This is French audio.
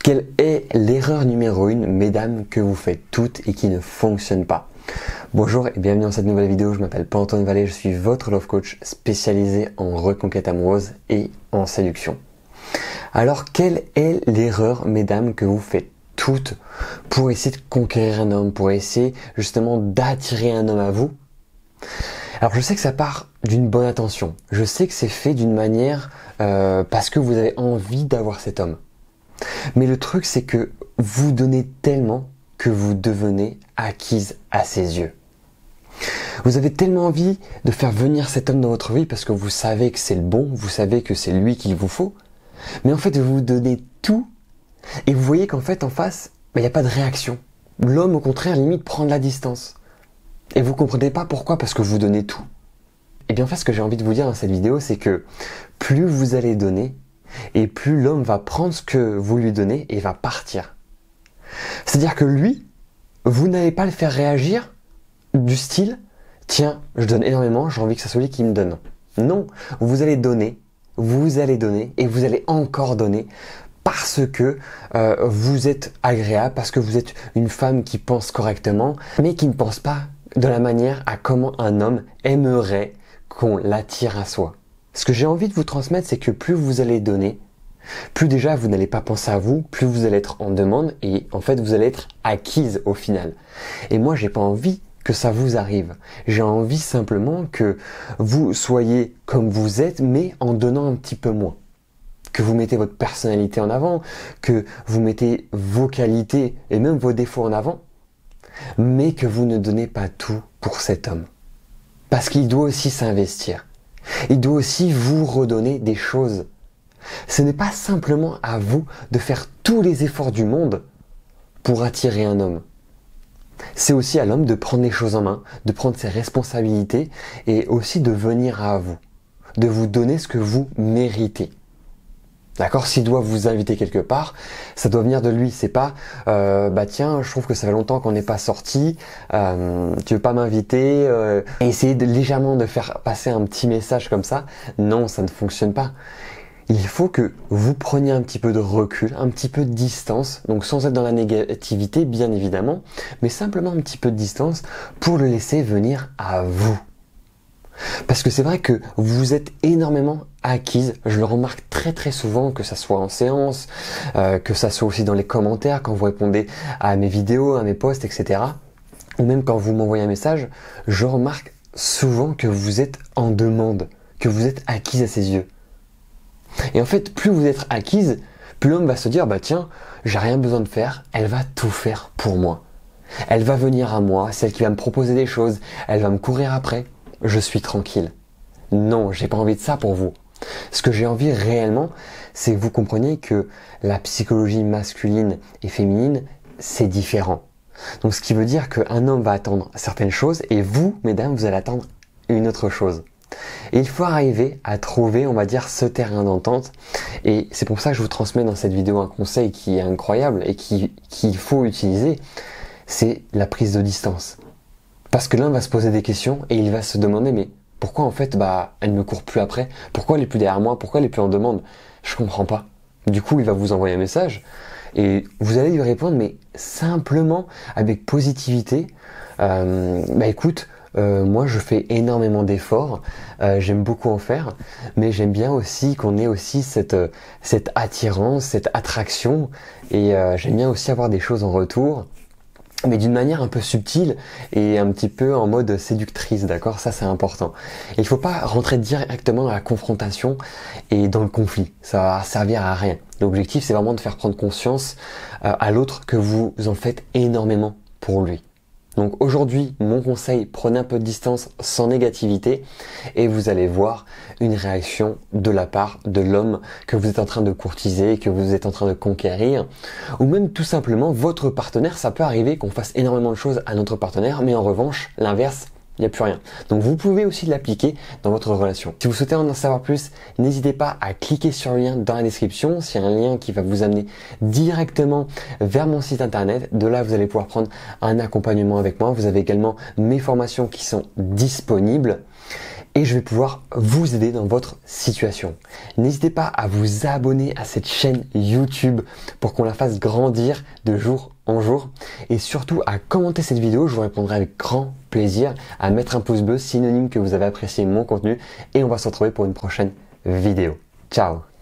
Quelle est l'erreur numéro 1, mesdames, que vous faites toutes et qui ne fonctionne pas? Bonjour et bienvenue dans cette nouvelle vidéo, je m'appelle Paul-Antoine Vallée, je suis votre love coach spécialisé en reconquête amoureuse et en séduction. Alors, quelle est l'erreur, mesdames, que vous faites toutes pour essayer de conquérir un homme, pour essayer justement d'attirer un homme à vous? Alors, je sais que ça part d'une bonne intention, je sais que c'est fait d'une manière parce que vous avez envie d'avoir cet homme. Mais le truc, c'est que vous donnez tellement que vous devenez acquise à ses yeux. Vous avez tellement envie de faire venir cet homme dans votre vie parce que vous savez que c'est le bon, vous savez que c'est lui qu'il vous faut. Mais en fait, vous donnez tout et vous voyez qu'en fait, en face, il n'y a pas de réaction. L'homme, au contraire, limite prend de la distance. Et vous ne comprenez pas pourquoi, parce que vous donnez tout. Et bien en fait, ce que j'ai envie de vous dire dans cette vidéo, c'est que plus vous allez donner, et plus l'homme va prendre ce que vous lui donnez et va partir. C'est-à-dire que lui, vous n'allez pas le faire réagir du style « Tiens, je donne énormément, j'ai envie que ça soit lui qui me donne ». Non, vous allez donner et vous allez encore donner parce que vous êtes agréable, parce que vous êtes une femme qui pense correctement, mais qui ne pense pas de la manière à comment un homme aimerait qu'on l'attire à soi. Ce que j'ai envie de vous transmettre, c'est que plus vous allez donner, plus déjà vous n'allez pas penser à vous, plus vous allez être en demande et en fait vous allez être acquise au final. Et moi j'ai pas envie que ça vous arrive. J'ai envie simplement que vous soyez comme vous êtes mais en donnant un petit peu moins. Que vous mettez votre personnalité en avant, que vous mettez vos qualités et même vos défauts en avant, mais que vous ne donnez pas tout pour cet homme. Parce qu'il doit aussi s'investir. Il doit aussi vous redonner des choses. Ce n'est pas simplement à vous de faire tous les efforts du monde pour attirer un homme. C'est aussi à l'homme de prendre les choses en main, de prendre ses responsabilités et aussi de venir à vous, de vous donner ce que vous méritez. D'accord? S'il doit vous inviter quelque part, ça doit venir de lui. C'est pas tiens, je trouve que ça fait longtemps qu'on n'est pas sorti, tu veux pas m'inviter et essayer légèrement de faire passer un petit message comme ça. Non, ça ne fonctionne pas. Il faut que vous preniez un petit peu de recul, un petit peu de distance, donc sans être dans la négativité bien évidemment, mais simplement un petit peu de distance pour le laisser venir à vous. Parce que c'est vrai que vous êtes énormément acquise, je le remarque très souvent, que ça soit en séance, que ça soit aussi dans les commentaires, quand vous répondez à mes vidéos, à mes posts, etc. Ou même quand vous m'envoyez un message, je remarque souvent que vous êtes en demande, que vous êtes acquise à ses yeux. Et en fait, plus vous êtes acquise, plus l'homme va se dire, tiens, j'ai rien besoin de faire, elle va tout faire pour moi. Elle va venir à moi, c'est elle qui va me proposer des choses, elle va me courir après. Je suis tranquille. Non, j'ai pas envie de ça pour vous. Ce que j'ai envie réellement, c'est que vous compreniez que la psychologie masculine et féminine, c'est différent. Donc ce qui veut dire qu'un homme va attendre certaines choses et vous, mesdames, vous allez attendre une autre chose. Et il faut arriver à trouver, on va dire, ce terrain d'entente. Et c'est pour ça que je vous transmets dans cette vidéo un conseil qui est incroyable et qu'il faut utiliser, c'est la prise de distance. Parce que l'un va se poser des questions et il va se demander mais pourquoi en fait elle ne me court plus après? Pourquoi elle est plus derrière moi? Pourquoi elle est plus en demande? Je comprends pas. Du coup il va vous envoyer un message et vous allez lui répondre mais simplement avec positivité. Écoute, moi je fais énormément d'efforts, j'aime beaucoup en faire, mais j'aime bien aussi qu'on ait aussi cette attirance, cette attraction et j'aime bien aussi avoir des choses en retour. Mais d'une manière un peu subtile et un petit peu en mode séductrice, d'accord? Ça, c'est important. Et il faut pas rentrer directement dans la confrontation et dans le conflit. Ça va servir à rien. L'objectif, c'est vraiment de faire prendre conscience à l'autre que vous en faites énormément pour lui. Donc aujourd'hui, mon conseil, prenez un peu de distance sans négativité et vous allez voir une réaction de la part de l'homme que vous êtes en train de courtiser, que vous êtes en train de conquérir. Ou même tout simplement votre partenaire, ça peut arriver qu'on fasse énormément de choses à notre partenaire, mais en revanche, l'inverse, il n'y a plus rien. Donc vous pouvez aussi l'appliquer dans votre relation. Si vous souhaitez en savoir plus, n'hésitez pas à cliquer sur le lien dans la description. C'est un lien qui va vous amener directement vers mon site internet. De là, vous allez pouvoir prendre un accompagnement avec moi. Vous avez également mes formations qui sont disponibles. et je vais pouvoir vous aider dans votre situation. N'hésitez pas à vous abonner à cette chaîne YouTube pour qu'on la fasse grandir de jour en jour et surtout à commenter cette vidéo, je vous répondrai avec grand plaisir, à mettre un pouce bleu synonyme que vous avez apprécié mon contenu et on va se retrouver pour une prochaine vidéo. Ciao!